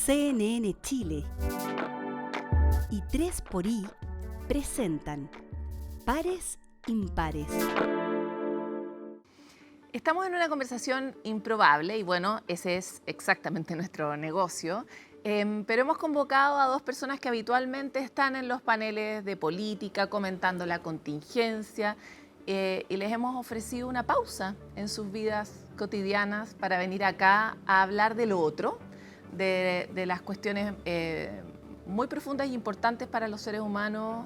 CNN Chile y 3xI presentan Pares Impares. Estamos en una conversación improbable y bueno, ese es exactamente nuestro negocio. Pero hemos convocado a dos personas que habitualmente están en los paneles de política comentando la contingencia y les hemos ofrecido una pausa en sus vidas cotidianas para venir acá a hablar de lo otro, de las cuestiones muy profundas e importantes para los seres humanos,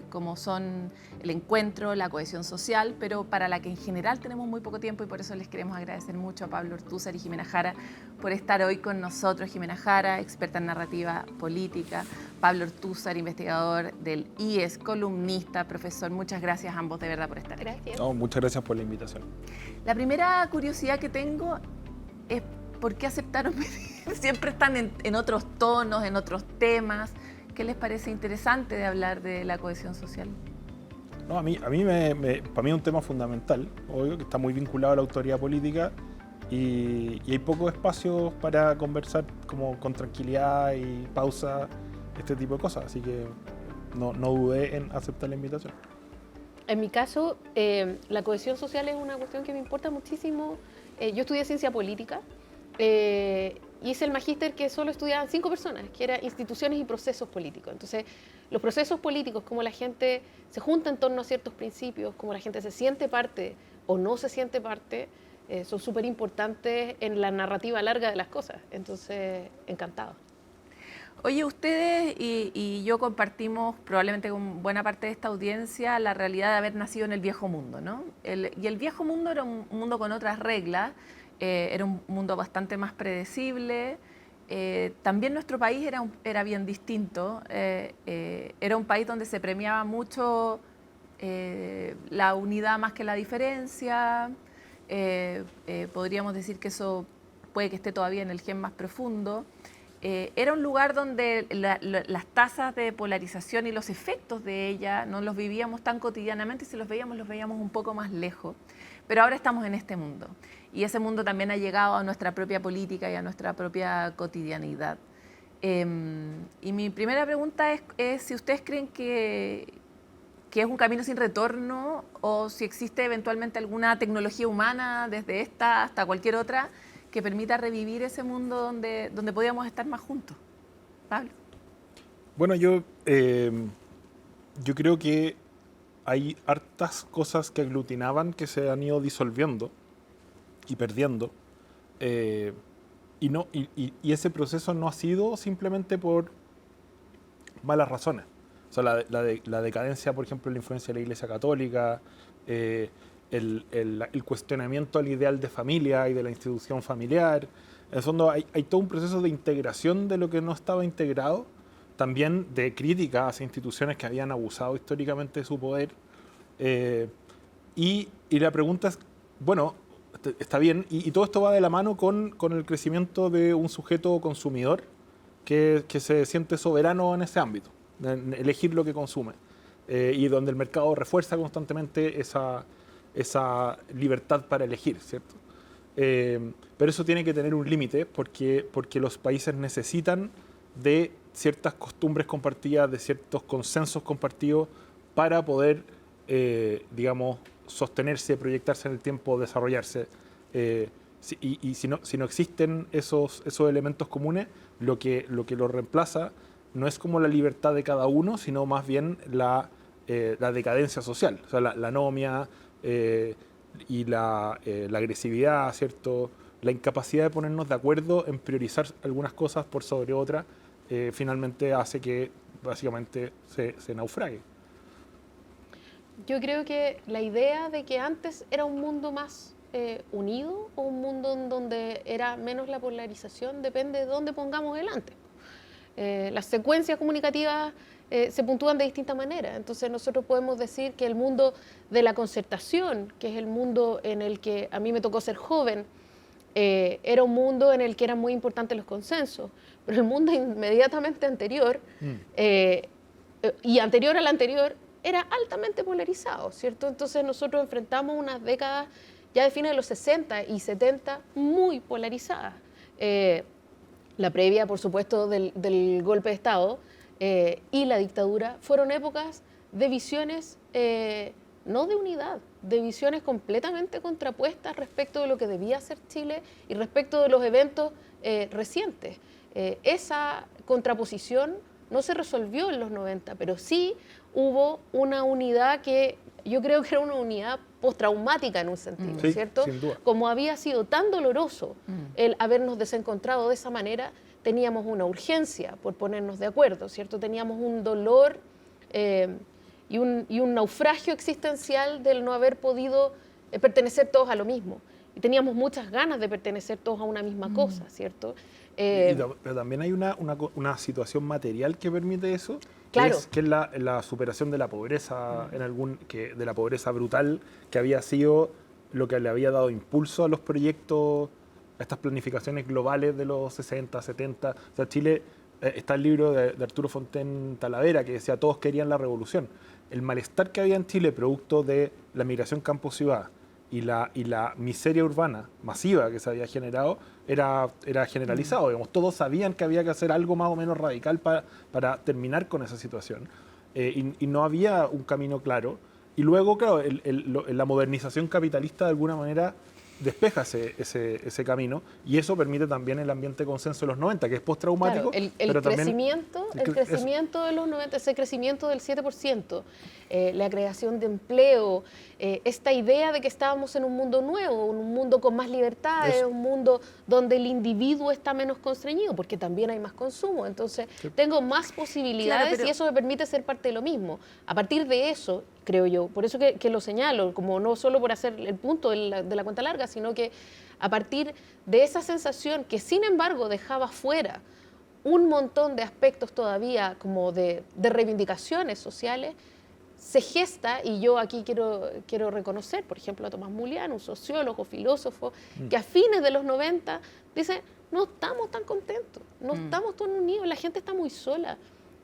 como son el encuentro, la cohesión social, pero para la que en general tenemos muy poco tiempo, y por eso les queremos agradecer mucho a Pablo Ortúzar y Jimena Jara por estar hoy con nosotros. Jimena Jara, experta en narrativa política; Pablo Ortúzar, investigador del IES, columnista, profesor. Muchas gracias a ambos de verdad por estar aquí. No, muchas gracias por la invitación. La primera curiosidad que tengo es ¿por qué aceptaron venir? Siempre están en otros tonos, en otros temas. ¿Qué les parece interesante de hablar de la cohesión social? No, para mí es un tema fundamental, obvio, que está muy vinculado a la autoridad política y hay pocos espacios para conversar como con tranquilidad y pausa, este tipo de cosas. Así que no dudé en aceptar la invitación. En mi caso, la cohesión social es una cuestión que me importa muchísimo. Yo estudié ciencia política. Hice el magíster que solo estudiaban 5 personas, que eran instituciones y procesos políticos. Entonces, los procesos políticos, cómo la gente se junta en torno a ciertos principios, cómo la gente se siente parte o no se siente parte, son súper importantes en la narrativa larga de las cosas. Entonces, encantado. Oye, ustedes y yo compartimos probablemente con buena parte de esta audiencia la realidad de haber nacido en el viejo mundo, ¿no? Y el viejo mundo era un mundo con otras reglas. Era un mundo bastante más predecible. También nuestro país era bien distinto. Era un país donde se premiaba mucho la unidad más que la diferencia. Podríamos decir que eso puede que esté todavía en el gen más profundo. Era un lugar donde las tasas de polarización y los efectos de ella no los vivíamos tan cotidianamente, y si los veíamos un poco más lejos. Pero ahora estamos en este mundo, y ese mundo también ha llegado a nuestra propia política y a nuestra propia cotidianidad. Y mi primera pregunta es si ustedes creen que es un camino sin retorno, o si existe eventualmente alguna tecnología humana, desde esta hasta cualquier otra, que permita revivir ese mundo donde podíamos estar más juntos. Pablo. Bueno, yo creo que hay hartas cosas que aglutinaban que se han ido disolviendo y perdiendo. Y ese proceso no ha sido simplemente por malas razones. O sea, la decadencia, por ejemplo, la influencia de la Iglesia Católica, el cuestionamiento al ideal de familia y de la institución familiar. En el fondo hay todo un proceso de integración de lo que no estaba integrado, también de crítica hacia instituciones que habían abusado históricamente de su poder. Y la pregunta es, bueno, está bien, y todo esto va de la mano con el crecimiento de un sujeto consumidor que se siente soberano en ese ámbito, en elegir lo que consume, y donde el mercado refuerza constantemente esa libertad para elegir, ¿cierto? Pero eso tiene que tener un límite porque los países necesitan de ciertas costumbres compartidas, de ciertos consensos compartidos para poder, digamos, sostenerse, proyectarse en el tiempo, desarrollarse. Y si no existen esos elementos comunes, lo que lo reemplaza no es como la libertad de cada uno, sino más bien la decadencia social, o sea, la anomia y la agresividad, ¿cierto? La incapacidad de ponernos de acuerdo en priorizar algunas cosas por sobre otras, finalmente hace que básicamente se naufrague. Yo creo que la idea de que antes era un mundo más unido, o un mundo en donde era menos la polarización, depende de dónde pongamos el antes. Las secuencias comunicativas se puntúan de distinta manera. Entonces nosotros podemos decir que el mundo de la concertación, que es el mundo en el que a mí me tocó ser joven, era un mundo en el que eran muy importantes los consensos, pero el mundo inmediatamente anterior y anterior al anterior era altamente polarizado, ¿cierto? Entonces nosotros enfrentamos unas décadas ya de fines de los 60 y 70 muy polarizadas. la previa, por supuesto, del golpe de Estado y la dictadura, fueron épocas de visiones, no de unidad, de visiones completamente contrapuestas respecto de lo que debía ser Chile y respecto de los eventos recientes. Esa contraposición no se resolvió en los 90, pero sí hubo una unidad que yo creo que era una unidad postraumática en un sentido, Sí, ¿cierto? sin duda. Como había sido tan doloroso el habernos desencontrado de esa manera, teníamos una urgencia por ponernos de acuerdo, ¿cierto? Teníamos un dolor y un naufragio existencial del no haber podido pertenecer todos a lo mismo. Y teníamos muchas ganas de pertenecer todos a una misma cosa, ¿cierto? Pero también hay una situación material que permite eso, Claro. que es la superación de la pobreza, de la pobreza brutal, que había sido lo que le había dado impulso a los proyectos, a estas planificaciones globales de los 60, 70. O sea, Chile, está el libro de Arturo Fontaine Talavera, que decía todos querían la revolución. El malestar que había en Chile, producto de la migración campo-ciudad, y la miseria urbana masiva que se había generado era generalizado. Digamos, todos sabían que había que hacer algo más o menos radical para terminar con esa situación. Y no había un camino claro. Y luego, claro, la modernización capitalista de alguna manera despeja ese camino, y eso permite también el ambiente de consenso de los 90, que es postraumático. Claro, pero el crecimiento de los 90, ese crecimiento del 7%, la creación de empleo, esta idea de que estábamos en un mundo nuevo, un mundo con más libertades, un mundo donde el individuo está menos constreñido, porque también hay más consumo. Entonces, tengo más posibilidades, Claro, pero y eso me permite ser parte de lo mismo. A partir de eso, creo yo, por eso que lo señalo, como no solo por hacer el punto de la cuenta larga, sino que a partir de esa sensación que sin embargo dejaba fuera un montón de aspectos todavía como de reivindicaciones sociales, se gesta, y yo aquí quiero reconocer, por ejemplo, a Tomás Mulián, un sociólogo, filósofo, que a fines de los 90 dice, no estamos tan contentos, no estamos tan unidos, la gente está muy sola.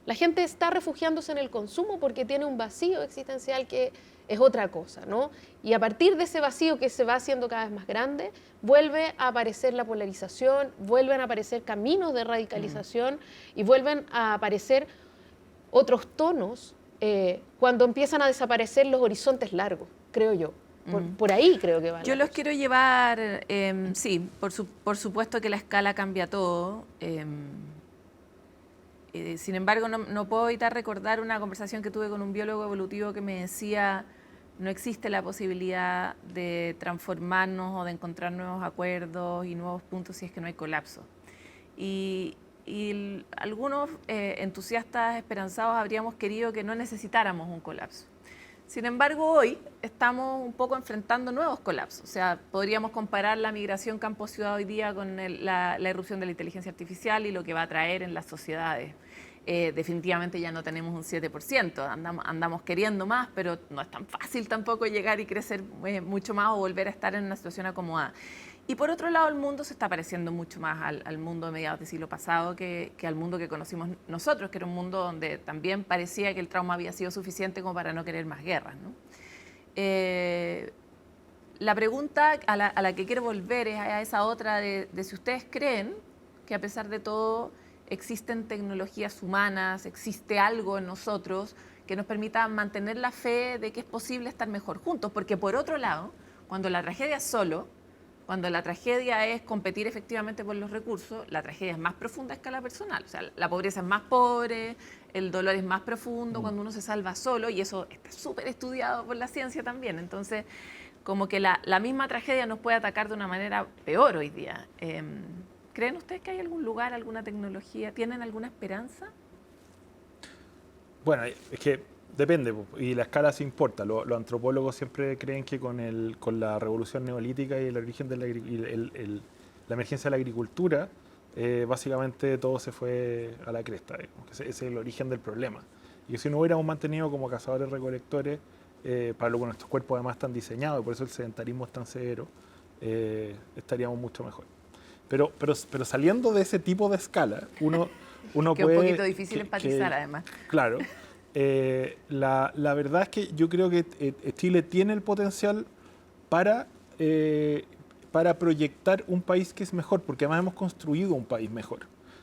La gente está refugiándose en el consumo porque tiene un vacío existencial que es otra cosa, ¿no? Y a partir de ese vacío que se va haciendo cada vez más grande, vuelve a aparecer la polarización, vuelven a aparecer caminos de radicalización y vuelven a aparecer otros tonos cuando empiezan a desaparecer los horizontes largos, creo yo. Por ahí creo que van. Yo los quiero llevar, sí, por supuesto que la escala cambia todo. Sin embargo, no puedo evitar recordar una conversación que tuve con un biólogo evolutivo que me decía, no existe la posibilidad de transformarnos o de encontrar nuevos acuerdos y nuevos puntos si es que no hay colapso. Y algunos entusiastas esperanzados habríamos querido que no necesitáramos un colapso. Sin embargo, hoy estamos un poco enfrentando nuevos colapsos. O sea, podríamos comparar la migración campo-ciudad hoy día con la irrupción de la inteligencia artificial y lo que va a traer en las sociedades. Definitivamente ya no tenemos un 7%, andamos queriendo más, pero no es tan fácil tampoco llegar y crecer mucho más o volver a estar en una situación acomodada. Y por otro lado, el mundo se está pareciendo mucho más al mundo de mediados del siglo pasado que al mundo que conocimos nosotros, que era un mundo donde también parecía que el trauma había sido suficiente como para no querer más guerras, ¿no? La pregunta a la que quiero volver es a esa otra de si ustedes creen que a pesar de todo existen tecnologías humanas, existe algo en nosotros que nos permita mantener la fe de que es posible estar mejor juntos, porque por otro lado, cuando la tragedia es solo, cuando la tragedia es competir efectivamente por los recursos, la tragedia es más profunda a escala personal. O sea, la pobreza es más pobre, el dolor es más profundo cuando uno se salva solo, y eso está súper estudiado por la ciencia también. Entonces, como que la misma tragedia nos puede atacar de una manera peor hoy día. ¿Creen ustedes que hay algún lugar, alguna tecnología? ¿Tienen alguna esperanza? Bueno, es que depende, y la escala sí importa. Los antropólogos siempre creen que con la revolución neolítica y el origen de la emergencia de la agricultura, básicamente todo se fue a la cresta. Ese es el origen del problema. Y si no hubiéramos mantenido como cazadores-recolectores, para lo que nuestros cuerpos además están diseñados, y por eso el sedentarismo es tan severo, estaríamos mucho mejor. Pero saliendo de ese tipo de escala, uno que puede... es un poquito difícil empatizar, además. Claro. La verdad es que yo creo que Chile tiene el potencial para proyectar un país que es mejor, porque además hemos construido un país mejor.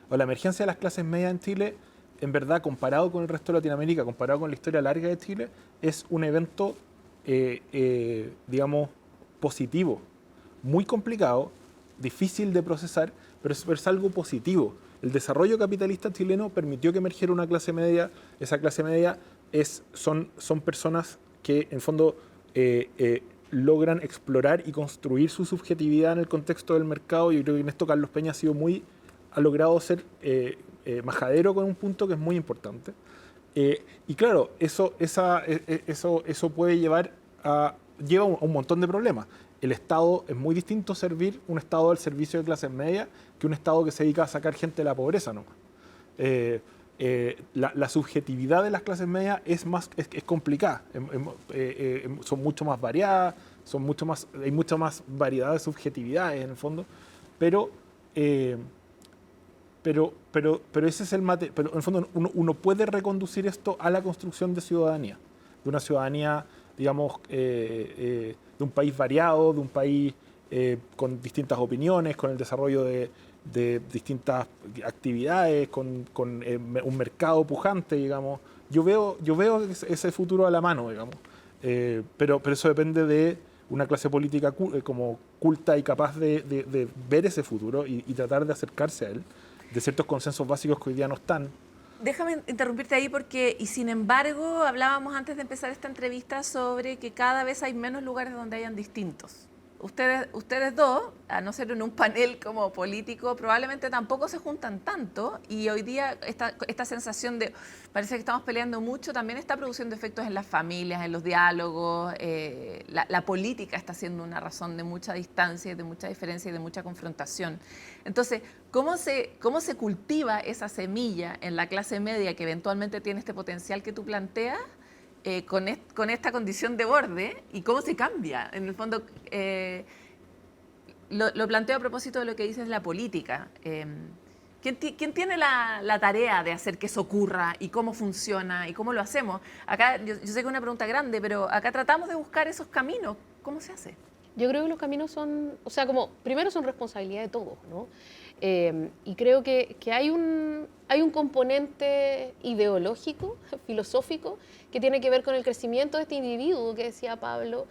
o la emergencia de las clases medias en Chile, en verdad, comparado con el resto de Latinoamérica, comparado con la historia larga de Chile, es un evento, digamos, positivo, muy complicado, difícil de procesar, pero es algo positivo. El desarrollo capitalista chileno permitió que emergiera una clase media. Esa clase media son personas que, en fondo, logran explorar y construir su subjetividad en el contexto del mercado. Yo creo que en esto Carlos Peña ha logrado ser majadero con un punto que es muy importante. Y claro, eso puede lleva a un montón de problemas. El Estado es muy distinto servir un Estado al servicio de clases medias que un Estado que se dedica a sacar gente de la pobreza nomás. La subjetividad de las clases medias es complicada, son mucho más variadas, hay mucha más variedad de subjetividades en el fondo, pero ese es pero en el fondo uno puede reconducir esto a la construcción de ciudadanía, de una ciudadanía, digamos, de un país variado, de un país con distintas opiniones, con el desarrollo de distintas actividades, con un mercado pujante, digamos. Yo veo ese futuro a la mano, digamos. Pero eso depende de una clase política como culta y capaz de ver ese futuro y tratar de acercarse a él, de ciertos consensos básicos que hoy día no están. Déjame interrumpirte ahí porque, y sin embargo, hablábamos antes de empezar esta entrevista sobre que cada vez hay menos lugares donde hayan distintos. Ustedes dos, a no ser en un panel como político, probablemente tampoco se juntan tanto, y hoy día esta sensación de parece que estamos peleando mucho también está produciendo efectos en las familias, en los diálogos. La política está siendo una razón de mucha distancia, de mucha diferencia y de mucha confrontación. Entonces, ¿cómo se cultiva esa semilla en la clase media que eventualmente tiene este potencial que tú planteas? Con esta condición de borde, y cómo se cambia. En el fondo, lo planteo a propósito de lo que dices la política. ¿Quién tiene la tarea de hacer que eso ocurra y cómo funciona y cómo lo hacemos? Acá, yo sé que es una pregunta grande, pero acá tratamos de buscar esos caminos. ¿Cómo se hace? Yo creo que los caminos son, o sea, como primero son responsabilidad de todos, ¿no? Y creo que hay un componente ideológico, filosófico, que tiene que ver con el crecimiento de este individuo, que decía Pablo,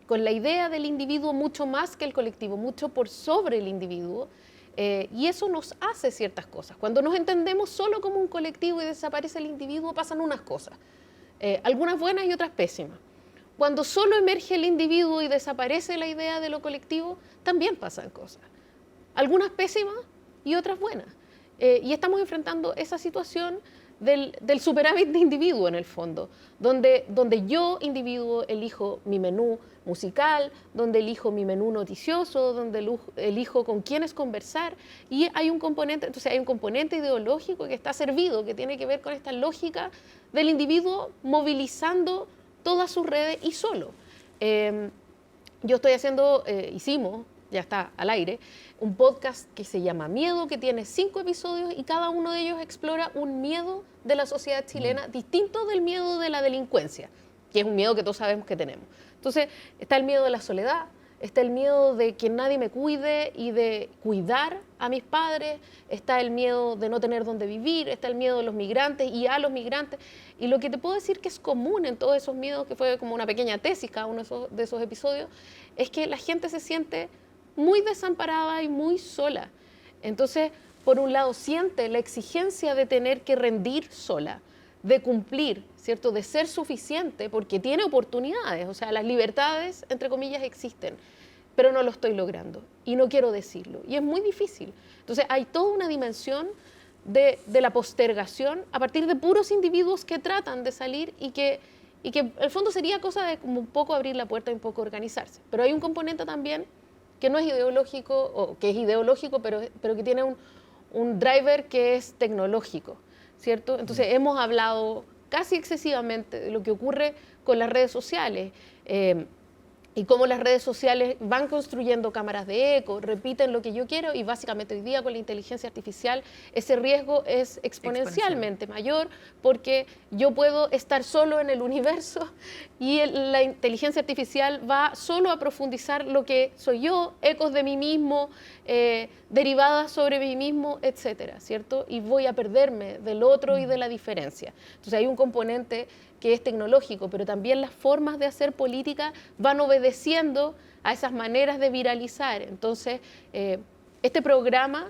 con la idea del individuo mucho más que el colectivo, mucho por sobre el individuo, y eso nos hace ciertas cosas. Cuando nos entendemos solo como un colectivo y desaparece el individuo, pasan unas cosas, algunas buenas y otras pésimas. Cuando solo emerge el individuo y desaparece la idea de lo colectivo, también pasan cosas. Algunas pésimas y otras buenas. Y estamos enfrentando esa situación del superávit de individuo en el fondo, donde yo, individuo, elijo mi menú musical, donde elijo mi menú noticioso, donde elijo con quiénes conversar, y hay un componente ideológico que está servido, que tiene que ver con esta lógica del individuo movilizando todas sus redes y solo. Yo estoy hicimos, ya está al aire, un podcast que se llama Miedo, que tiene 5 episodios y cada uno de ellos explora un miedo de la sociedad chilena distinto del miedo de la delincuencia, que es un miedo que todos sabemos que tenemos. Entonces, está el miedo de la soledad, está el miedo de que nadie me cuide y de cuidar a mis padres, está el miedo de no tener dónde vivir, está el miedo de los migrantes y a los migrantes. Y lo que te puedo decir que es común en todos esos miedos, que fue como una pequeña tesis cada uno de esos episodios, es que la gente se siente muy desamparada y muy sola. Entonces, por un lado, siente la exigencia de tener que rendir sola, de cumplir, ¿cierto?, de ser suficiente, porque tiene oportunidades, o sea, las libertades, entre comillas, existen, pero no lo estoy logrando y no quiero decirlo, y es muy difícil. Entonces, hay toda una dimensión de la postergación a partir de puros individuos que tratan de salir y que en el fondo sería cosa de como un poco abrir la puerta y un poco organizarse. Pero hay un componente también que no es ideológico, o que es ideológico, pero que tiene un driver que es tecnológico, ¿cierto? Entonces hemos hablado casi excesivamente de lo que ocurre con las redes sociales, y cómo las redes sociales van construyendo cámaras de eco, repiten lo que yo quiero, y básicamente hoy día con la inteligencia artificial ese riesgo es exponencialmente mayor, porque yo puedo estar solo en el universo y la inteligencia artificial va solo a profundizar lo que soy yo, ecos de mí mismo, derivadas sobre mí mismo, etcétera, ¿cierto? Y voy a perderme del otro y de la diferencia. Entonces hay un componente que es tecnológico, pero también las formas de hacer política van obedeciendo a esas maneras de viralizar. Entonces, este programa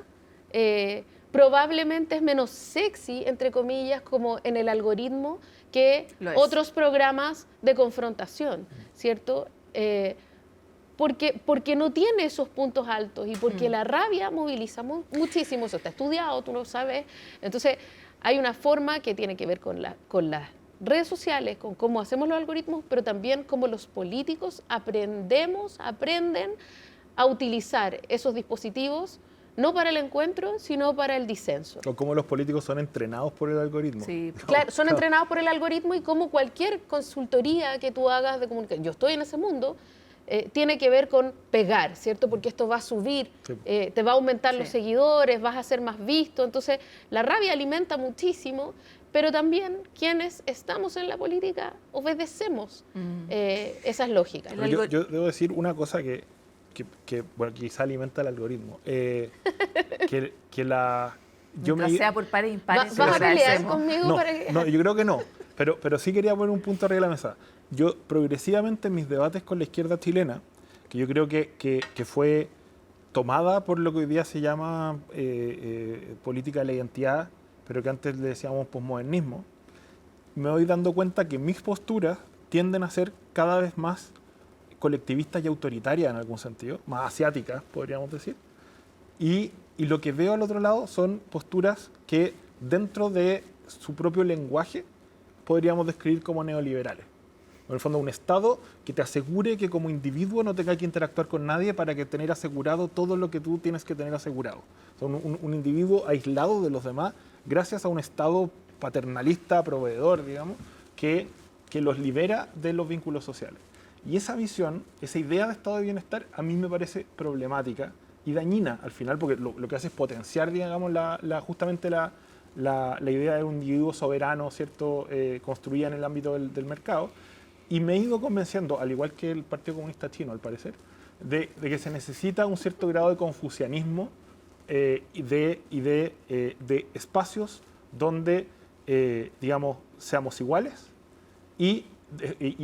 probablemente es menos sexy, entre comillas, como en el algoritmo, que otros programas de confrontación, ¿cierto? Porque no tiene esos puntos altos y porque la rabia moviliza muchísimo. Eso está estudiado, tú lo sabes. Entonces, hay una forma que tiene que ver con las redes sociales, con cómo hacemos los algoritmos, pero también cómo los políticos aprenden a utilizar esos dispositivos, no para el encuentro, sino para el disenso. O cómo los políticos son entrenados por el algoritmo. Sí, claro, son entrenados por el algoritmo, y como cualquier consultoría que tú hagas de comunicación, yo estoy en ese mundo, tiene que ver con pegar, ¿cierto? Porque esto va a subir, te va a aumentar los seguidores, vas a ser más visto. Entonces, la rabia alimenta muchísimo, pero también quienes estamos en la política obedecemos esas lógicas. Yo debo decir una cosa que bueno, quizá alimenta el algoritmo. Mientras sea por pares impares, ¿Vas a pelear conmigo? No, yo creo que no. Pero sí quería poner un punto arriba de la mesa. Yo, progresivamente, en mis debates con la izquierda chilena, que yo creo que fue tomada por lo que hoy día se llama política de la identidad, pero que antes le decíamos posmodernismo, me voy dando cuenta que mis posturas tienden a ser cada vez más colectivistas y autoritarias en algún sentido, más asiáticas, podríamos decir. Y lo que veo al otro lado son posturas que dentro de su propio lenguaje podríamos describir como neoliberales. En el fondo, un Estado que te asegure que como individuo no tenga que interactuar con nadie para que tener asegurado todo lo que tú tienes que tener asegurado. O sea, un individuo aislado de los demás gracias a un Estado paternalista, proveedor, digamos, que los libera de los vínculos sociales. Y esa visión, esa idea de estado de bienestar, a mí me parece problemática y dañina al final, porque lo que hace es potenciar, digamos, justamente la idea de un individuo soberano, ¿cierto?, construida en el ámbito del mercado. Y me he ido convenciendo, al igual que el Partido Comunista Chino, al parecer, de que se necesita un cierto grado de confucianismo y de espacios donde, digamos, seamos iguales y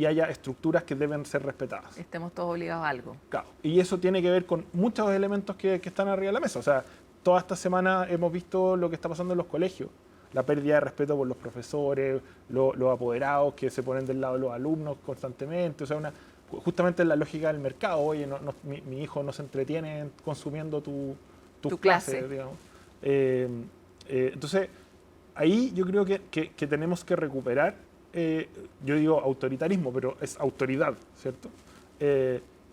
haya estructuras que deben ser respetadas. Estemos todos obligados a algo. Claro. Y eso tiene que ver con muchos elementos que están arriba de la mesa. O sea, toda esta semana hemos visto lo que está pasando en los colegios. La pérdida de respeto por los profesores, los apoderados que se ponen del lado de los alumnos constantemente. O sea, justamente en la lógica del mercado. Oye, mi hijo no se entretiene consumiendo tu clase, digamos. Entonces, ahí yo creo que tenemos que recuperar, yo digo autoritarismo, pero es autoridad, ¿cierto?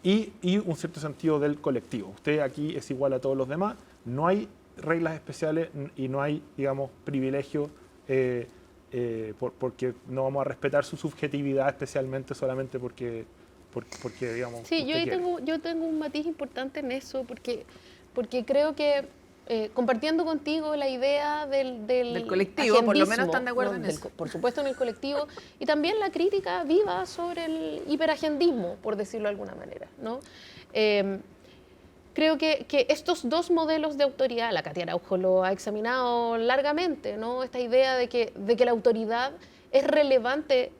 Y un cierto sentido del colectivo. Usted aquí es igual a todos los demás, no hay reglas especiales y no hay, digamos, privilegios porque no vamos a respetar su subjetividad especialmente solamente porque digamos... Sí, yo tengo un matiz importante en eso, porque creo que compartiendo contigo la idea del colectivo, por lo menos están de acuerdo en eso. Por supuesto en el colectivo, y también la crítica viva sobre el hiperagendismo, por decirlo de alguna manera, ¿no? Creo que estos dos modelos de autoridad, la Katia Araujo lo ha examinado largamente, ¿no? Esta idea de que la autoridad es relevante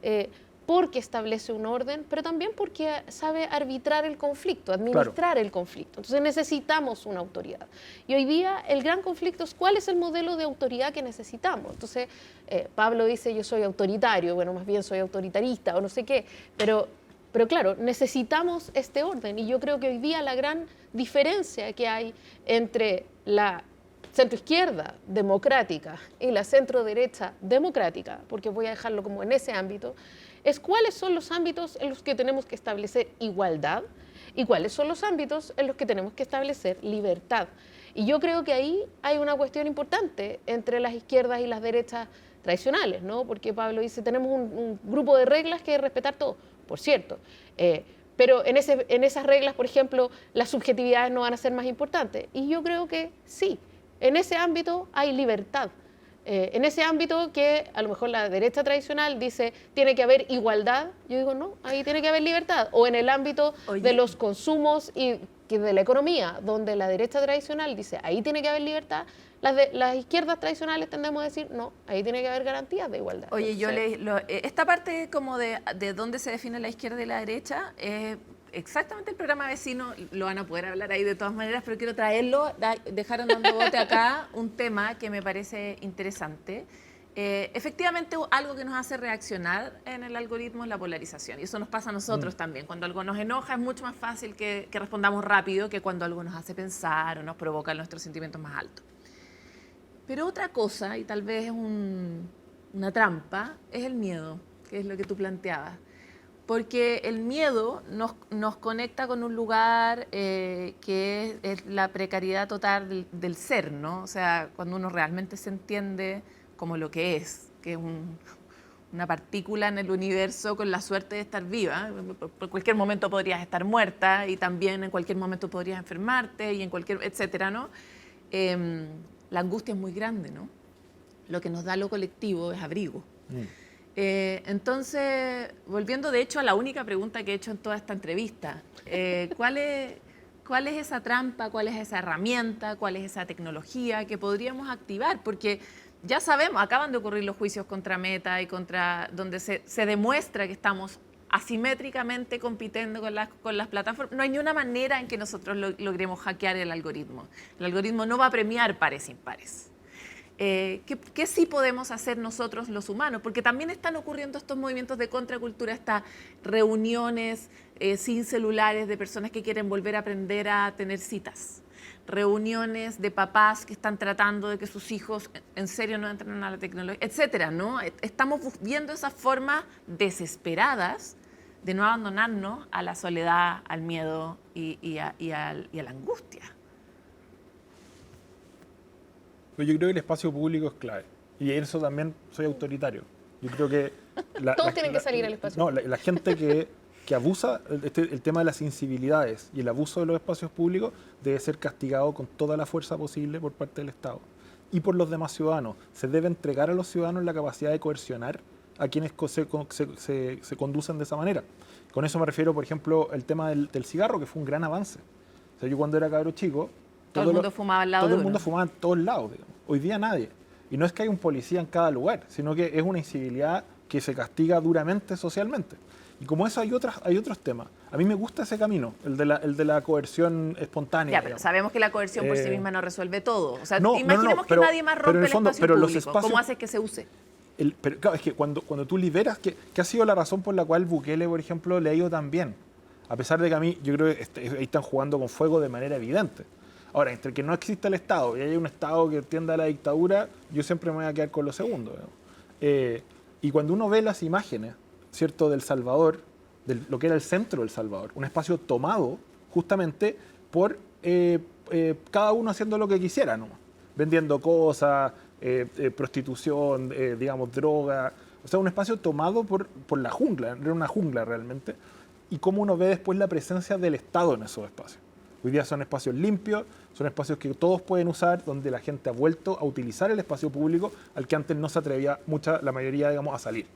porque establece un orden, pero también porque sabe arbitrar el conflicto, administrar el conflicto. Entonces necesitamos una autoridad. Y hoy día el gran conflicto es cuál es el modelo de autoridad que necesitamos. Entonces Pablo dice yo soy autoritario, bueno, más bien soy autoritarista o no sé qué, pero claro, necesitamos este orden, y yo creo que hoy día la gran diferencia que hay entre la centroizquierda democrática y la centroderecha democrática, porque voy a dejarlo como en ese ámbito, es cuáles son los ámbitos en los que tenemos que establecer igualdad y cuáles son los ámbitos en los que tenemos que establecer libertad. Y yo creo que ahí hay una cuestión importante entre las izquierdas y las derechas tradicionales, ¿no? Porque Pablo dice, tenemos un grupo de reglas que respetar todo, por cierto, pero en esas reglas, por ejemplo, las subjetividades no van a ser más importantes. Y yo creo que sí, en ese ámbito hay libertad. En ese ámbito que a lo mejor la derecha tradicional dice tiene que haber igualdad, yo digo no, ahí tiene que haber libertad. O en el ámbito de los consumos y de la economía, donde la derecha tradicional dice ahí tiene que haber libertad, las izquierdas tradicionales tendemos a decir no, ahí tiene que haber garantías de igualdad. Oye, Entonces, esta parte como de dónde se define la izquierda y la derecha, exactamente el programa vecino, lo van a poder hablar ahí de todas maneras, pero quiero traerlo, dejaron dando bote acá un tema que me parece interesante. Efectivamente, algo que nos hace reaccionar en el algoritmo es la polarización, y eso nos pasa a nosotros también. Cuando algo nos enoja es mucho más fácil que respondamos rápido que cuando algo nos hace pensar o nos provoca nuestros sentimientos más altos. Pero otra cosa, y tal vez es una trampa, es el miedo, que es lo que tú planteabas. Porque el miedo nos conecta con un lugar que es la precariedad total del ser, ¿no? O sea, cuando uno realmente se entiende como lo que es una partícula en el universo con la suerte de estar viva. Por cualquier momento podrías estar muerta y también en cualquier momento podrías enfermarte y en cualquier, etcétera, ¿no? La angustia es muy grande, ¿no? Lo que nos da lo colectivo es abrigo. Entonces, volviendo de hecho a la única pregunta que he hecho en toda esta entrevista, ¿cuál es esa trampa, cuál es esa herramienta, cuál es esa tecnología que podríamos activar? Porque ya sabemos, acaban de ocurrir los juicios contra Meta y donde se demuestra que estamos asimétricamente compitiendo con las plataformas. No hay ni una manera en que nosotros logremos hackear el algoritmo. El algoritmo no va a premiar pares impares. ¿Qué sí podemos hacer nosotros los humanos? Porque también están ocurriendo estos movimientos de contracultura, estas reuniones sin celulares de personas que quieren volver a aprender a tener citas. Reuniones de papás que están tratando de que sus hijos en serio no entren a la tecnología, etcétera, ¿no? Estamos viendo esas formas desesperadas de no abandonarnos a la soledad, al miedo y a la angustia. Pero yo creo que el espacio público es clave. Y en eso también soy autoritario. Yo creo que... Todos tienen que salir al espacio público. No, la gente que abusa, el tema de las incivilidades y el abuso de los espacios públicos debe ser castigado con toda la fuerza posible por parte del Estado. Y por los demás ciudadanos. Se debe entregar a los ciudadanos la capacidad de coercionar a quienes se conducen de esa manera. Con eso me refiero, por ejemplo, el tema del cigarro, que fue un gran avance. O sea, yo cuando era cabro chico... Todo el mundo fumaba al lado de uno. Todo el mundo fumaba en todos lados, digamos. Hoy día nadie. Y no es que haya un policía en cada lugar, sino que es una incivilidad que se castiga duramente socialmente. Y como eso hay otros temas. A mí me gusta ese camino, el de la coerción espontánea. Ya, pero digamos. Sabemos que la coerción por sí misma no resuelve todo. O sea, no, imaginemos pero, que nadie más rompe el espacio público. ¿Cómo haces que se use? Pero claro, es que cuando tú liberas, ¿qué ha sido la razón por la cual Bukele, por ejemplo, le ha ido tan bien? A pesar de que a mí, yo creo que ahí están jugando con fuego de manera evidente. Ahora, entre que no exista el Estado y hay un Estado que tienda a la dictadura, yo siempre me voy a quedar con lo segundo. Y cuando uno ve las imágenes, ¿cierto?, del Salvador, de lo que era el centro del Salvador, un espacio tomado justamente por cada uno haciendo lo que quisiera, ¿no? Vendiendo cosas, prostitución, digamos, droga. O sea, un espacio tomado por la jungla, era una jungla realmente. Y cómo uno ve después la presencia del Estado en esos espacios. Hoy día son espacios limpios, son espacios que todos pueden usar, donde la gente ha vuelto a utilizar el espacio público al que antes no se atrevía la mayoría, digamos, a salir.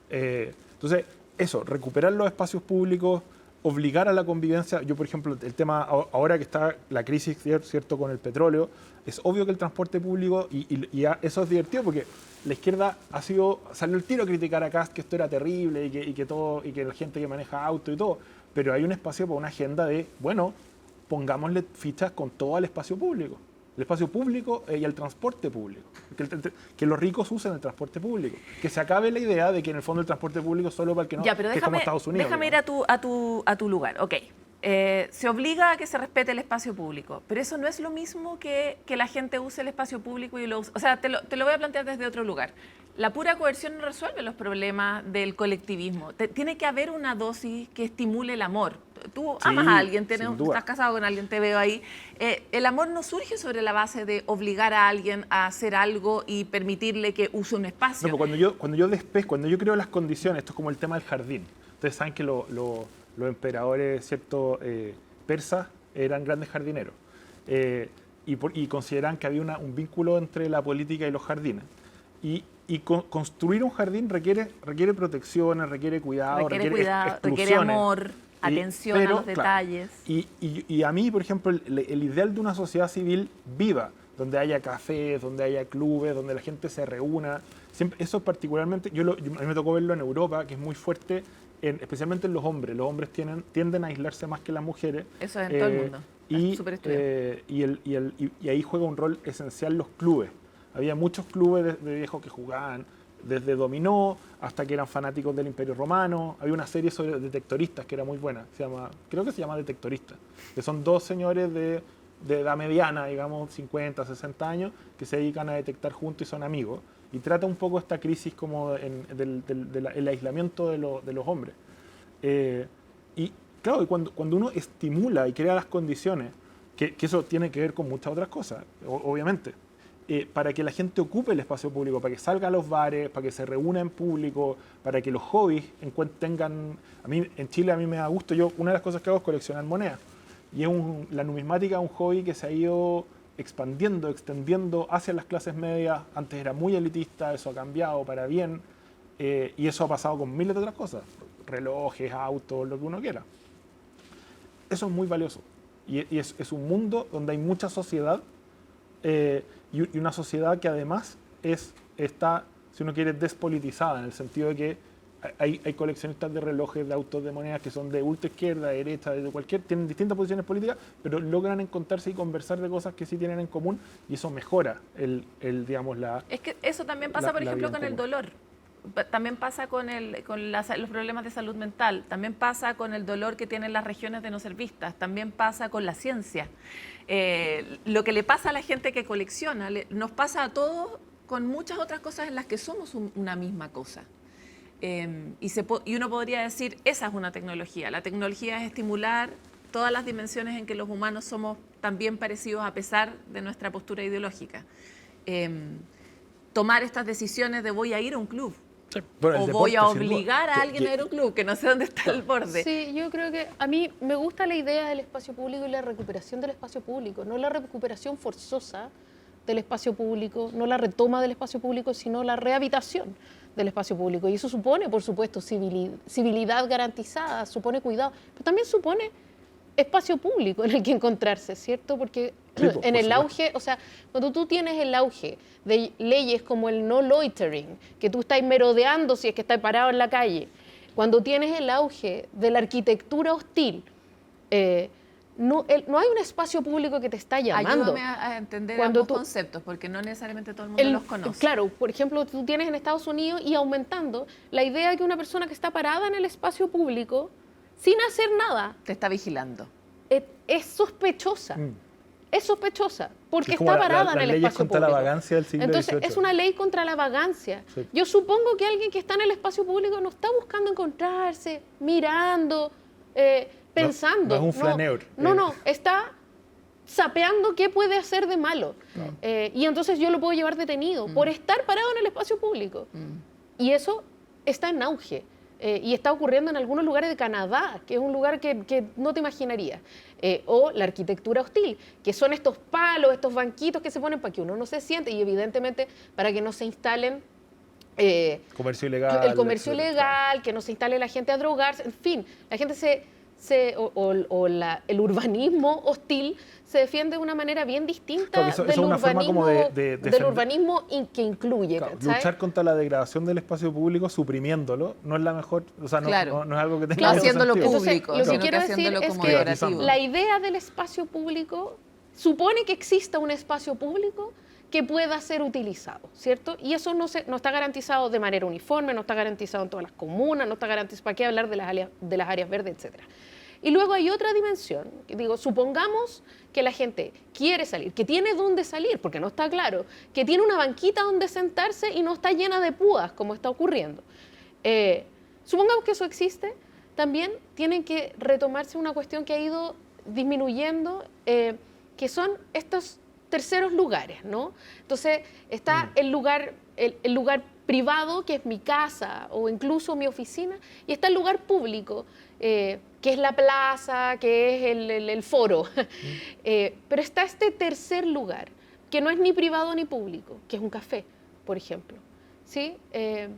Entonces, eso, recuperar los espacios públicos, obligar a la convivencia. Yo, por ejemplo, el tema, ahora que está la crisis, ¿cierto?, con el petróleo, es obvio que el transporte público, y eso es divertido porque la izquierda salió el tiro a criticar a Kast que esto era terrible y que la gente que maneja auto y todo, pero hay un espacio para una agenda de, bueno, pongámosle fichas con todo al espacio público. El espacio público y el transporte público. Que los ricos usen el transporte público. Que se acabe la idea de que en el fondo el transporte público es solo para el que no, ya, pero que es como Estados Unidos. Déjame ir a tu lugar. Ok. Se obliga a que se respete el espacio público, pero eso no es lo mismo que la gente use el espacio público y lo use. O sea, te lo voy a plantear desde otro lugar. La pura coerción no resuelve los problemas del colectivismo. Tiene que haber una dosis que estimule el amor. Tú amas a alguien, estás casado con alguien, te veo ahí. El amor no surge sobre la base de obligar a alguien a hacer algo y permitirle que use un espacio. No, pero cuando yo creo las condiciones, esto es como el tema del jardín. Ustedes saben que los emperadores, ¿cierto? Persas eran grandes jardineros. Y consideraban que había un vínculo entre la política y los jardines. Y construir un jardín requiere protecciones, requiere cuidado, requiere amor, atención a los detalles. Y a mí, por ejemplo, el ideal de una sociedad civil viva, donde haya cafés, donde haya clubes, donde la gente se reúna, eso particularmente, a mí me tocó verlo en Europa, que es muy fuerte, especialmente en los hombres. Los hombres tienden a aislarse más que las mujeres. Eso es en todo el mundo. Y ahí juega un rol esencial los clubes. Había muchos clubes de viejos que jugaban desde dominó hasta que eran fanáticos del Imperio Romano. Había una serie sobre detectoristas que era muy buena, creo que se llama Detectoristas, que son dos señores de edad mediana, digamos 50, 60 años, que se dedican a detectar juntos y son amigos. Y trata un poco esta crisis como del aislamiento de los hombres. Y claro, cuando uno estimula y crea las condiciones, que eso tiene que ver con muchas otras cosas, obviamente, para que la gente ocupe el espacio público, para que salga a los bares, para que se reúna en público, para que los hobbies tengan... En Chile a mí me da gusto, una de las cosas que hago es coleccionar monedas. Y la numismática es un hobby que se ha ido extendiendo hacia las clases medias. Antes era muy elitista, eso ha cambiado para bien, y eso ha pasado con miles de otras cosas, relojes, autos, lo que uno quiera. Eso es muy valioso, y es un mundo donde hay mucha sociedad, y una sociedad que además está, si uno quiere, despolitizada, en el sentido de que hay coleccionistas de relojes, de autos, de monedas que son de ultra izquierda, de derecha, tienen distintas posiciones políticas, pero logran encontrarse y conversar de cosas que sí tienen en común, y eso mejora Es que eso también pasa, por ejemplo, con el dolor. También pasa con los problemas de salud mental, también pasa con el dolor que tienen las regiones de no ser vistas, también pasa con la ciencia. Lo que le pasa a la gente que colecciona, nos pasa a todos con muchas otras cosas en las que somos una misma cosa. Y uno podría decir, esa es una tecnología. La tecnología es estimular todas las dimensiones en que los humanos somos también parecidos a pesar de nuestra postura ideológica. Tomar estas decisiones de voy a ir a un club. Sí, bueno, o voy a obligar a alguien a ir a un club, que no sé dónde está el borde. Sí, yo creo que a mí me gusta la idea del espacio público y la recuperación del espacio público, no la recuperación forzosa del espacio público, no la retoma del espacio público, sino la rehabilitación del espacio público. Y eso supone, por supuesto, civilidad garantizada, supone cuidado, pero también supone espacio público en el que encontrarse, ¿cierto? Porque en el auge, o sea, cuando tú tienes el auge de leyes como el no loitering, que tú estás merodeando si es que estás parado en la calle, cuando tienes el auge de la arquitectura hostil, no hay un espacio público que te está llamando. Ayúdame a entender ambos conceptos, porque no necesariamente todo el mundo los conoce. Claro, por ejemplo, tú tienes en Estados Unidos y aumentando la idea de que una persona que está parada en el espacio público sin hacer nada te está vigilando. Es sospechosa. Es sospechosa porque está parada en el espacio público. La ley contra la vagancia del siglo Entonces, XVIII. es una ley contra la vagancia. Sí. Yo supongo que alguien que está en el espacio público no está buscando encontrarse, mirando, pensando. No es un flaneur. No, está sapeando qué puede hacer de malo. Y entonces yo lo puedo llevar detenido por estar parado en el espacio público. Y eso está en auge. Y está ocurriendo en algunos lugares de Canadá, que es un lugar que no te imaginarías. O la arquitectura hostil, que son estos palos, estos banquitos que se ponen para que uno no se siente y evidentemente para que no se instalen comercio ilegal, el comercio ilegal, que no se instale la gente a drogarse, en fin, la gente el urbanismo hostil se defiende de una manera bien distinta del urbanismo que incluye. Claro, luchar contra la degradación del espacio público suprimiéndolo no es la mejor, o sea, no es algo que tenga haciéndolo sentido. público, entonces, lo que quiero decir es que como la idea del espacio público supone que exista un espacio público que pueda ser utilizado, ¿cierto? Y eso no está garantizado de manera uniforme, no está garantizado en todas las comunas, no está garantizado, ¿para qué hablar de las áreas verdes, etcétera? Y luego hay otra dimensión, supongamos que la gente quiere salir, que tiene dónde salir, porque no está claro, que tiene una banquita donde sentarse y no está llena de púas, como está ocurriendo. Supongamos que eso existe, también tienen que retomarse una cuestión que ha ido disminuyendo, que son estos terceros lugares, ¿no? Entonces está el lugar privado, que es mi casa o incluso mi oficina, y está el lugar público, que es la plaza, que es el foro. Pero está este tercer lugar, que no es ni privado ni público, que es un café, por ejemplo. ¿Sí?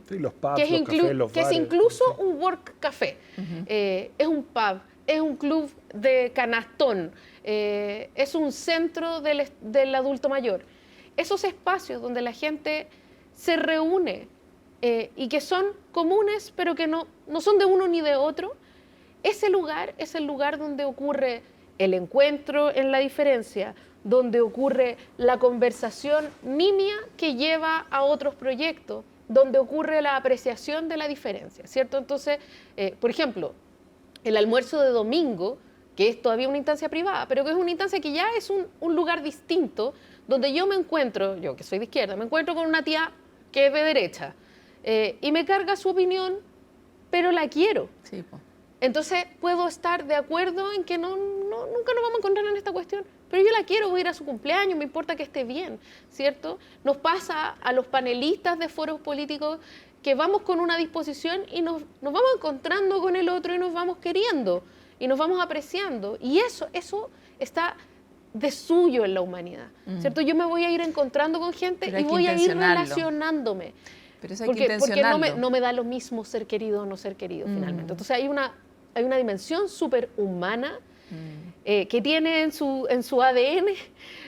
Sí, los pubs, que es, los cafés, los que es bares, incluso sí. un work café. Es un pub, es un club de canastón, es un centro del adulto mayor. Esos espacios donde la gente se reúne y que son comunes, pero que no son de uno ni de otro, ese lugar es el lugar donde ocurre el encuentro en la diferencia, donde ocurre la conversación nimia que lleva a otros proyectos, donde ocurre la apreciación de la diferencia, ¿cierto? Entonces, por ejemplo, el almuerzo de domingo, que es todavía una instancia privada, pero que es una instancia que ya es un lugar distinto, donde yo me encuentro, yo que soy de izquierda, me encuentro con una tía que es de derecha, y me carga su opinión, pero la quiero. Sí, po. Entonces puedo estar de acuerdo en que nunca nos vamos a encontrar en esta cuestión, pero yo la quiero, voy a ir a su cumpleaños, me importa que esté bien, ¿cierto? Nos pasa a los panelistas de foros políticos que vamos con una disposición y nos vamos encontrando con el otro y nos vamos queriendo y nos vamos apreciando. Y eso está de suyo en la humanidad, ¿cierto? Yo me voy a ir encontrando con gente Pero hay y que voy a ir intencionarlo. relacionándome. Pero eso hay Porque que intencionarlo. no me da lo mismo ser querido o no ser querido finalmente. Entonces hay una dimensión súper humana que tiene en su ADN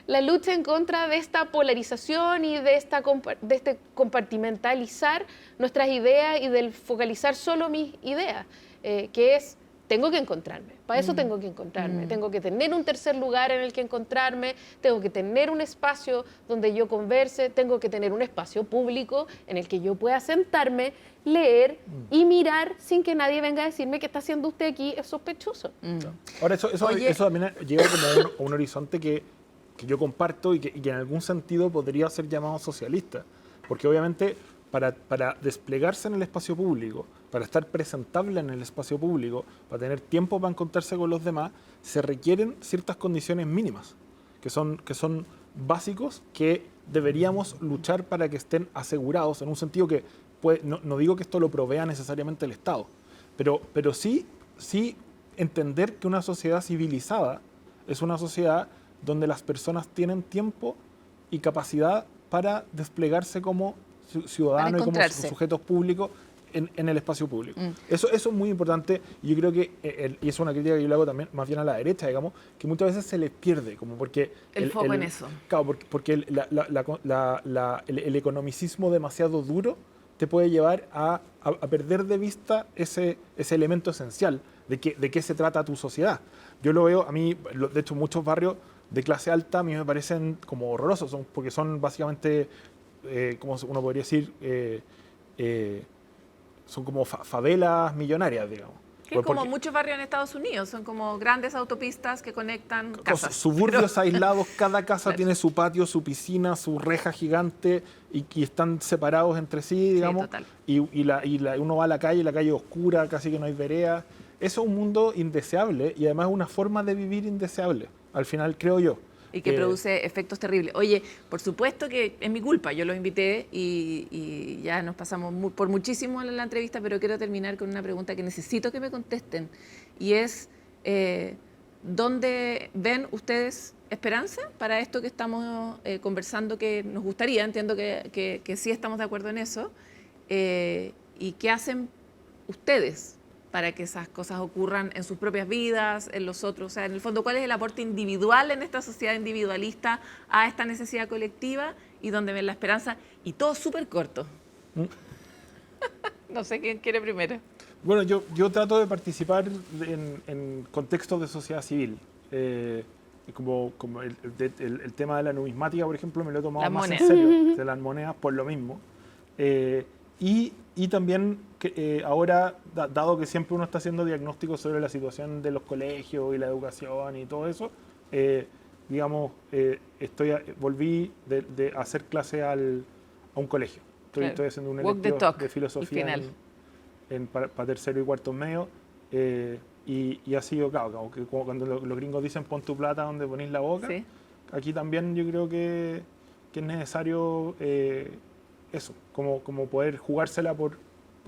la lucha en contra de esta polarización y de este compartimentalizar nuestras ideas y del focalizar solo mis ideas, que es, tengo que encontrarme, para eso tengo que encontrarme, tengo que tener un tercer lugar en el que encontrarme, tengo que tener un espacio donde yo converse, tengo que tener un espacio público en el que yo pueda sentarme, leer y mirar sin que nadie venga a decirme que está haciendo usted aquí, es sospechoso. Ahora, eso también lleva como a un horizonte que yo comparto y que en algún sentido podría ser llamado socialista, porque obviamente para desplegarse en el espacio público, para estar presentable en el espacio público, para tener tiempo para encontrarse con los demás, se requieren ciertas condiciones mínimas, que son básicos, que deberíamos luchar para que estén asegurados, en un sentido que no digo que esto lo provea necesariamente el Estado, pero sí entender que una sociedad civilizada es una sociedad donde las personas tienen tiempo y capacidad para desplegarse como ciudadanos y como sujetos públicos en el espacio público. Eso es muy importante, y yo creo que, y es una crítica que yo le hago también más bien a la derecha, digamos, que muchas veces se les pierde, como porque... El foco en eso. Claro, porque el economicismo demasiado duro te puede llevar a perder de vista ese elemento esencial de qué se trata tu sociedad. Yo lo veo, a mí, de hecho, muchos barrios de clase alta a mí me parecen como horrorosos, porque son básicamente, como uno podría decir, son como favelas millonarias, digamos. Que es como muchos barrios en Estados Unidos, son como grandes autopistas que conectan casas. Suburbios aislados, cada casa Claro. tiene su patio, su piscina, su reja gigante y están separados entre sí, digamos. Sí, total. Y uno va a la calle es oscura, casi que no hay vereda. Eso es un mundo indeseable y además es una forma de vivir indeseable, al final creo yo. Y que produce efectos terribles. Oye, por supuesto que es mi culpa, yo los invité y ya nos pasamos por muchísimo en la entrevista, pero quiero terminar con una pregunta que necesito que me contesten, y es, ¿dónde ven ustedes esperanza para esto que estamos conversando, que nos gustaría? Entiendo que sí estamos de acuerdo en eso. ¿Y qué hacen ustedes para que esas cosas ocurran en sus propias vidas, en los otros? O sea, en el fondo, ¿cuál es el aporte individual en esta sociedad individualista a esta necesidad colectiva y dónde ven la esperanza? Y todo súper corto. No sé quién quiere primero. Bueno, yo trato de participar en contextos de sociedad civil. Como el tema de la numismática, por ejemplo, me lo he tomado más en serio, de las monedas, por lo mismo. Y también ahora, dado que siempre uno está haciendo diagnósticos sobre la situación de los colegios y la educación y todo eso, digamos, volví de hacer clase a un colegio. Estoy haciendo un electivo de filosofía para tercero y cuarto medio. Y ha sido, claro, como cuando los gringos dicen pon tu plata donde ponís la boca, ¿sí? Aquí también yo creo que es necesario eso, como poder jugársela por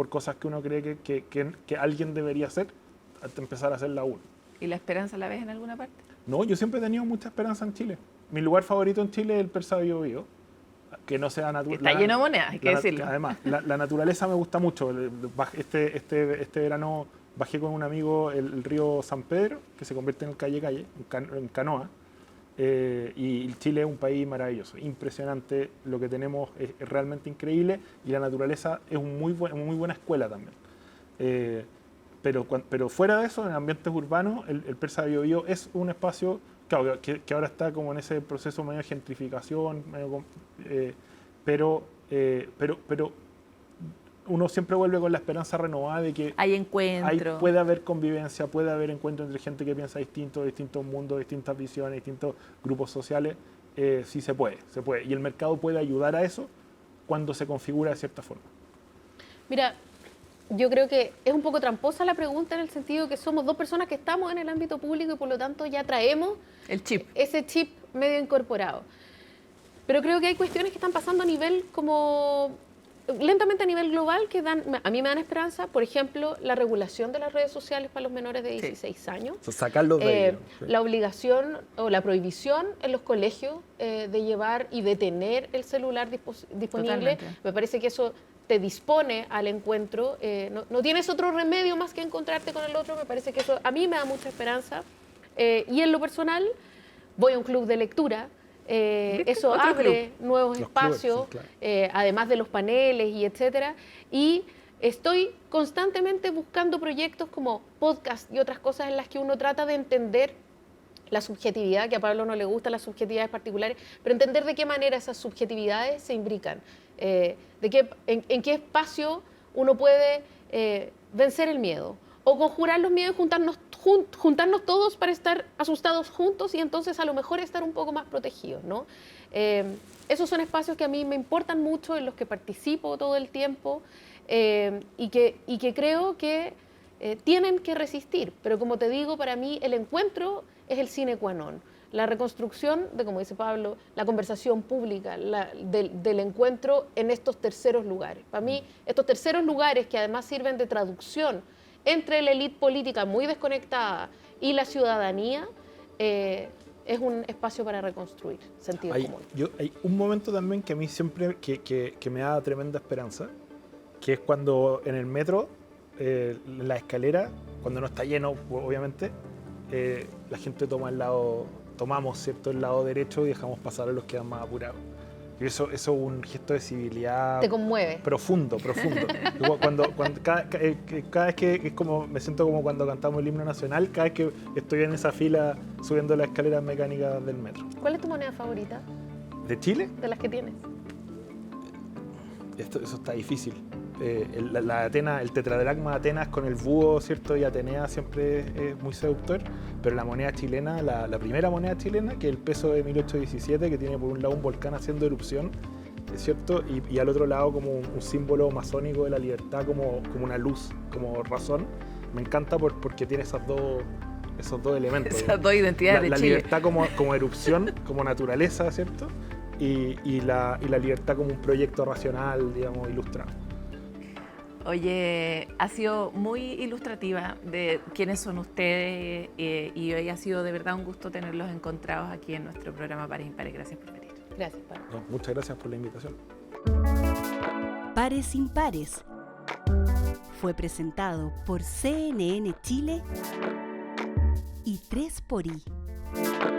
cosas que uno cree que alguien debería hacer, hasta empezar a hacerla uno. ¿Y la esperanza la ves en alguna parte? No, yo siempre he tenido mucha esperanza en Chile. Mi lugar favorito en Chile es el Persa Biobío, que no sea natural. Está lleno de monedas, hay que decirlo. Además, la naturaleza me gusta mucho. Este verano bajé con un amigo el río San Pedro, que se convierte en el Calle, en canoa. Y Chile es un país maravilloso, impresionante. Lo que tenemos es realmente increíble y la naturaleza es muy buena escuela también. Pero fuera de eso, en ambientes urbanos, el Persa Biobío es un espacio, claro, que ahora está como en ese proceso medio de gentrificación, pero uno siempre vuelve con la esperanza renovada de que hay encuentro. puede haber convivencia, puede haber encuentro entre gente que piensa distintos mundos, distintas visiones, distintos grupos sociales. Sí se puede. Y el mercado puede ayudar a eso cuando se configura de cierta forma. Mira, yo creo que es un poco tramposa la pregunta en el sentido que somos dos personas que estamos en el ámbito público y por lo tanto ya traemos el chip. Ese chip medio incorporado. Pero creo que hay cuestiones que están pasando a nivel lentamente a nivel global que a mí me dan esperanza. Por ejemplo, la regulación de las redes sociales para los menores de 16 años. O sea, sacarlos de ahí, ¿no? La obligación o la prohibición en los colegios de llevar y de tener el celular disponible. Totalmente. Me parece que eso te dispone al encuentro. No tienes otro remedio más que encontrarte con el otro. Me parece que eso a mí me da mucha esperanza. Y en lo personal, voy a un club de lectura. Eso abre nuevos espacios, clubes, sí, claro. Además de los paneles y etcétera. Y estoy constantemente buscando proyectos como podcast y otras cosas en las que uno trata de entender la subjetividad, que a Pablo no le gustan las subjetividades particulares, pero entender de qué manera esas subjetividades se imbrican, en qué espacio uno puede vencer el miedo o conjurar los miedos y juntarnos todos para estar asustados juntos y entonces a lo mejor estar un poco más protegidos, ¿no? Esos son espacios que a mí me importan mucho, en los que participo todo el tiempo y que creo que tienen que resistir. Pero como te digo, para mí el encuentro es el sine qua non. La reconstrucción de, como dice Pablo, la conversación pública, del encuentro en estos terceros lugares. Para mí, estos terceros lugares que además sirven de traducción entre la élite política muy desconectada y la ciudadanía, es un espacio para reconstruir sentido común. Hay un momento también que a mí siempre que me da tremenda esperanza, que es cuando en el metro, la escalera, cuando no está lleno, obviamente, la gente tomamos, ¿cierto?, el lado derecho y dejamos pasar a los que van más apurados. Y eso es un gesto de civilidad. Te conmueve. Profundo. Cada vez que es como, me siento como cuando cantamos el himno nacional, cada vez que estoy en esa fila subiendo las escaleras mecánicas del metro. ¿Cuál es tu moneda favorita? ¿De Chile? De las que tienes. Eso está difícil. El tetradracma de Atenas con el búho, ¿cierto?, y Atenea siempre es muy seductor, pero la moneda chilena, la primera moneda chilena, que es el peso de 1817, que tiene por un lado un volcán haciendo erupción, ¿cierto?, y al otro lado como un símbolo masónico de la libertad, como una luz, como razón. Me encanta porque tiene esos dos elementos. Esas dos identidades de la Chile. La libertad como erupción, como naturaleza, ¿cierto?, y la libertad como un proyecto racional, digamos, ilustrado. Oye, ha sido muy ilustrativa de quiénes son ustedes y hoy ha sido de verdad un gusto tenerlos encontrados aquí en nuestro programa Pares Impares. Gracias por venir. Gracias, Pablo. No, muchas gracias por la invitación. Pares Impares fue presentado por CNN Chile y 3xI.